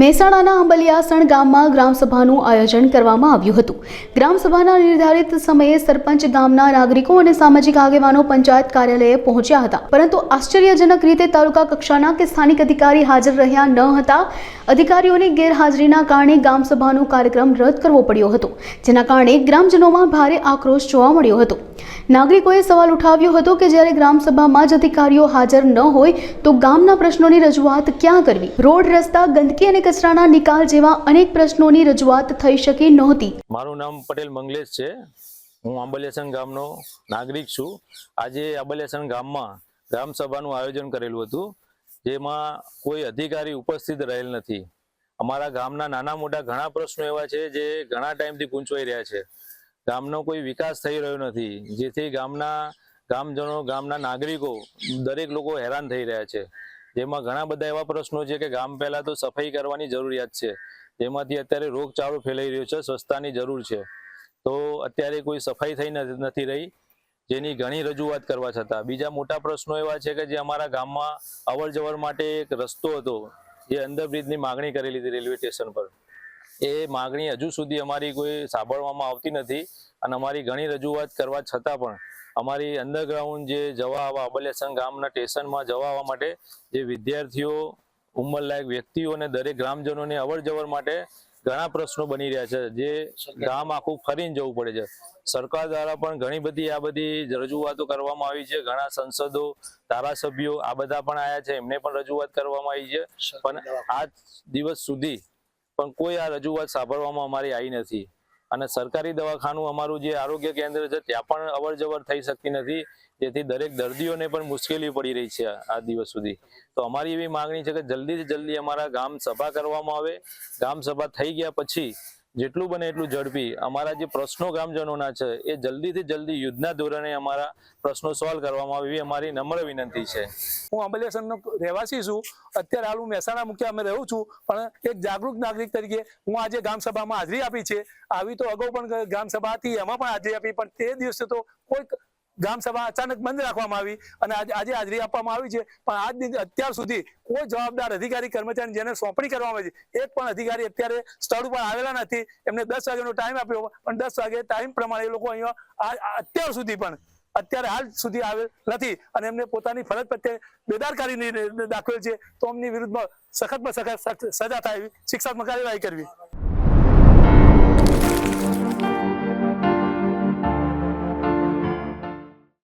મહેસાણાના અંબલિયાસણ ગામમાં ગ્રામસભાનું આયોજન કરવામાં આવ્યું હતું। ગ્રામસભાના નિર્ધારિત સમયે સરપંચ ગામના નાગરિકો અને સામાજિક આગેવાનો પંચાયત કાર્યાલયે પહોંચ્યા હતા, પરંતુ આશ્ચર્યજનક રીતે તાલુકા કક્ષાના કે સ્થાનિક અધિકારી હાજર રહ્યા ન હતા। અધિકારીઓની ગેરહાજરીના કારણે ગ્રામસભાનો કાર્યક્રમ રદ કરવો પડ્યો હતો, જેના કારણે ગ્રામજનોમાં ભારે આક્રોશ જોવા મળ્યો હતો। નાગરિકોએ સવાલ ઉઠાવ્યો હતો કે જ્યારે ગ્રામસભામાં જ અધિકારીઓ હાજર ન હોય તો ગામના પ્રશ્નોની રજૂઆત ક્યાં કરવી? રોડ, રસ્તા, ગંદકી અને કચરાના નિકાલ જેવા અનેક પ્રશ્નોની રજૂઆત થઈ શકી નહોતી। મારું નામ પટેલ મંગલેશ છે। હું આંબલિયાસણ ગામનો નાગરિક છું। આજે આંબલિયાસણ ગામમાં ગ્રામસભાનું આયોજન કરેલું હતું, જેમાં કોઈ અધિકારી ઉપસ્થિત રહેલ નથી। અમારા ગામના નાના મોટા ઘણા પ્રશ્નો એવા છે જે ઘણા ટાઈમથી ગૂંચવાઈ રહ્યા છે। ગામનો કોઈ વિકાસ થઈ રહ્યો નથી, જેથી ગામજનો, ગામના નાગરિકો, દરેક લોકો હેરાન થઈ રહ્યા છે। જેમાં ઘણા બધા એવા પ્રશ્નો છે કે ગામ પહેલા તો સફાઈ કરવાની જરૂરિયાત છે, જેમાંથી અત્યારે રોગચાળો ફેલાઈ રહ્યો છે, સ્વચ્છતાની જરૂર છે। તો અત્યારે કોઈ સફાઈ થઈ નથી રહી, જેની ઘણી રજૂઆત કરવા છતાં બીજા મોટા પ્રશ્નો એવા છે કે જે અમારા ગામમાં અવર જવર માટે એક રસ્તો હતો, જે અંડરબ્રિજની માગણી કરેલી હતી રેલવે સ્ટેશન પર। એ માગણી હજુ સુધી અમારી કોઈ સાંભળવામાં આવતી નથી, અને અમારી ઘણી રજૂઆત કરવા છતાં પણ અમારી અંડરગ્રાઉન્ડ જે જવા આવવા આંબલિયાસણ ગામના સ્ટેશનમાં જવા આવવા માટે જે વિદ્યાર્થીઓ, ઉંમરલાયક વ્યક્તિઓ અને દરેક ગ્રામજનોને અવર જવર માટે ઘણા પ્રશ્નો બની રહ્યા છે, જે ગામ આખું ફરીને જવું પડે છે। સરકાર દ્વારા પણ ઘણી બધી આ બધી રજૂઆતો કરવામાં આવી છે। ઘણા સંસદો, ધારાસભ્યો આ બધા પણ આવ્યા છે, એમને પણ રજૂઆત કરવામાં આવી છે, પણ આજ દિવસ સુધી પણ કોઈ આ રજૂઆત સાંભળવામાં અમારી આવી નથી। અને સરકારી દવાખાનું અમારું જે આરોગ્ય કેન્દ્ર છે ત્યાં પણ અવર જવર થઈ શકતી નથી, જેથી દરેક દર્દીઓને પણ મુશ્કેલી પડી રહી છે આ દિવસ સુધી। તો અમારી એવી માગણી છે કે જલ્દીથી જલ્દી અમારા ગામ સભા કરવામાં આવે। ગામ સભા થઈ ગયા પછી જેટલું બને એટલું ઝડપી અમારા જે પ્રશ્નો ગામજનોના છે એ જલ્દીથી જલ્દી યુદ્ધના ધોરણે અમારા પ્રશ્નો સોલ્વ કરવામાં આવે, એવી અમારી નમ્ર વિનંતી છે। હું આંબલિયાસણનો રહેવાસી છું। અત્યારે હાલ હું મહેસાણા મુખ્યાલયમાં રહું છું, પણ એક જાગૃત નાગરિક તરીકે હું આજે ગ્રામસભામાં હાજરી આપી છે। આવી તો અગાઉ પણ ગ્રામસભા હતી, એમાં પણ હાજરી આપી, પણ તે દિવસે તો કોઈ ગ્રામસભા અચાનક બંધ રાખવામાં આવી અને આજે હાજરી આપવામાં આવી છે, પણ અત્યાર સુધી કોઈ જવાબદાર અધિકારી, કર્મચારી જેને સોંપણી કરવામાં આવી છે, એક પણ અધિકારી અત્યારે સ્થળ ઉપર આવેલા નથી। એમને 10 વાગ્યાનો ટાઈમ આપ્યો, પણ 10 વાગે ટાઈમ પ્રમાણે એ લોકો અહીંયા અત્યાર સુધી પણ હાલ સુધી આવેલ નથી, અને એમને પોતાની ફરજ પ્રત્યે બેદરકારી દાખવેલ છે। તો એમની વિરુદ્ધમાં સખતમાં સખત સજા થાય એવી શિક્ષાત્મક કાર્યવાહી કરવી।